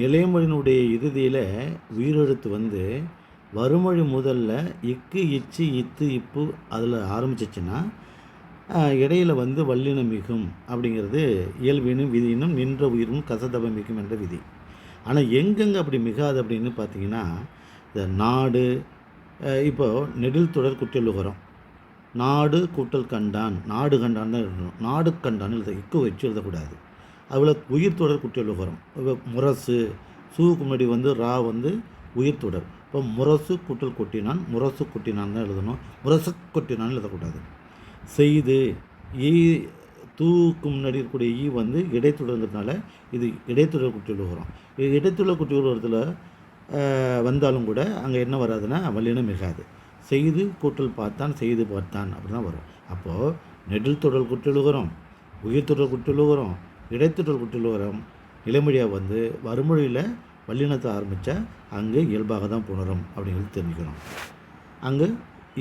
நிலைமொழியினுடைய இறுதியில் உயிரெழுத்து வந்து வறுமொழி முதல்ல இக்கு இச்சு இத்து இப்பு அதில் ஆரம்பிச்சிச்சுன்னா இடையில் வந்து வல்லினம் மிகும் அப்படிங்கிறது இயல்பினும் விதியினும் நின்ற உயிரும் கசதப மிகும் என்ற விதி. ஆனால் எங்கெங்கே அப்படி மிகாது அப்படின்னு பார்த்தீங்கன்னா, இந்த நாடு, இப்போது நெடில் தொடர் குற்றலுகரம் நாடு கூட்டல் கண்டான், நாடு கண்டான் தான் எழுதணும். நாடு கண்டான் எழுத இக்கு வச்சு எழுதக்கூடாது. அதில் உயிர் தொடர் குற்றலுகரம் முரசு, சூக்கு முன்னாடி வந்து ரா வந்து உயிர் தொடர். இப்போ முரசு கூட்டல் கொட்டினான், முரசு கொட்டினான் தான் எழுதணும். முரசு கொட்டினான் எழுதக்கூடாது. செய்து ஈ தூக்கு முன்னாடி இருக்கக்கூடிய ஈ வந்து இடைத்தொடர்ங்கிறதுனால இது இடைத்தொடர் குற்றலுகரம். இடைத்தொடர் குற்றலுகரத்தில் வந்தாலும் கூட அங்கே என்ன வராதுன்னா வல்லினம் மிகாது. செய்து கூட்டல் பார்த்தான், செய்து பார்த்தான் அப்படி தான் வரும். அப்போது நெடில் தொடர் குற்றலுகரம், உயிர் தொடர் குற்றலுகரம், இடைத்தொடர் குற்றலுகரம் நிலைமொழியாக வந்து வறுமொழியில் வல்லினத்தை ஆரம்பித்தா அங்கே இயல்பாக தான் புணரும் அப்படிங்கிறது தெரிஞ்சுக்கணும். அங்கே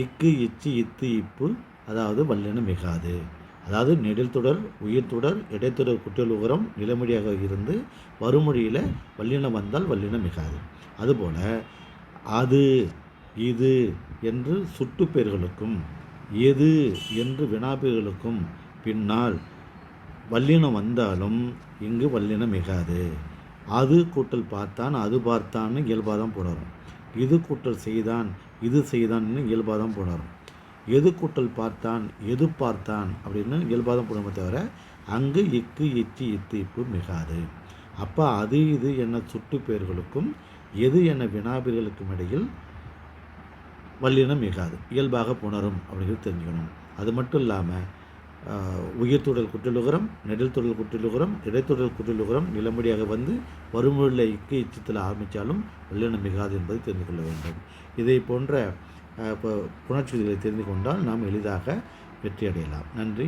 இக்கு இச்சு இத்து இப்பு அதாவது வல்லினம் மிகாது. அதாவது நெடில் தொடர், உயிர் தொடர், இடைத்தொடர் குற்றலுகரம் நிலைமொழியாக இருந்து வறுமொழியில் வல்லினம் வந்தால் வல்லினம் மிகாது. அதுபோல் அது இது என்று சுட்டுப்பெயர்களுக்கும் எது என்று வினாப்பெயர்களுக்கும் பின்னால் வல்லினம் வந்தாலும் இங்கு வல்லினம் மிகாது. அது கூட்டல் பார்த்தான், அது பார்த்தான்னு இயல்பாக தான் புணரும். இது கூட்டல் செய்தான், இது செய்தான்னு இயல்பாக தான் புணரும். எது கூட்டல் பார்த்தான், எது பார்த்தான் அப்படின்னு இயல்பாக தான் புணருமே தவிர அங்கு இக்கு இச்சு இத்து இப்பு மிகாது. அப்போ அது இது என்ன சுட்டுப்பெயர்களுக்கும் எது என்ன வினாப்பெயர்களுக்கும் இடையில் வல்லினம் மிகாது, இயல்பாக புணரும் அப்படிங்கிறது தெரிஞ்சுக்கணும். அது மட்டும் இல்லாமல் உயிர் தொடர் குற்றலுகரம், நெடில் தொடர் குற்றலுகரம், இடைத்தொடர் குற்றலுகரம் நிலைமொழியாக வந்து வறுமொழியில் இக்கு இச்சத்தில் ஆரம்பித்தாலும் வல்லினம் மிகாது என்பதை தெரிந்து கொள்ள வேண்டும். இதை போன்ற புணர்ச்சி விதிகளை தெரிந்து கொண்டால் நாம் எளிதாக வெற்றி அடையலாம். நன்றி.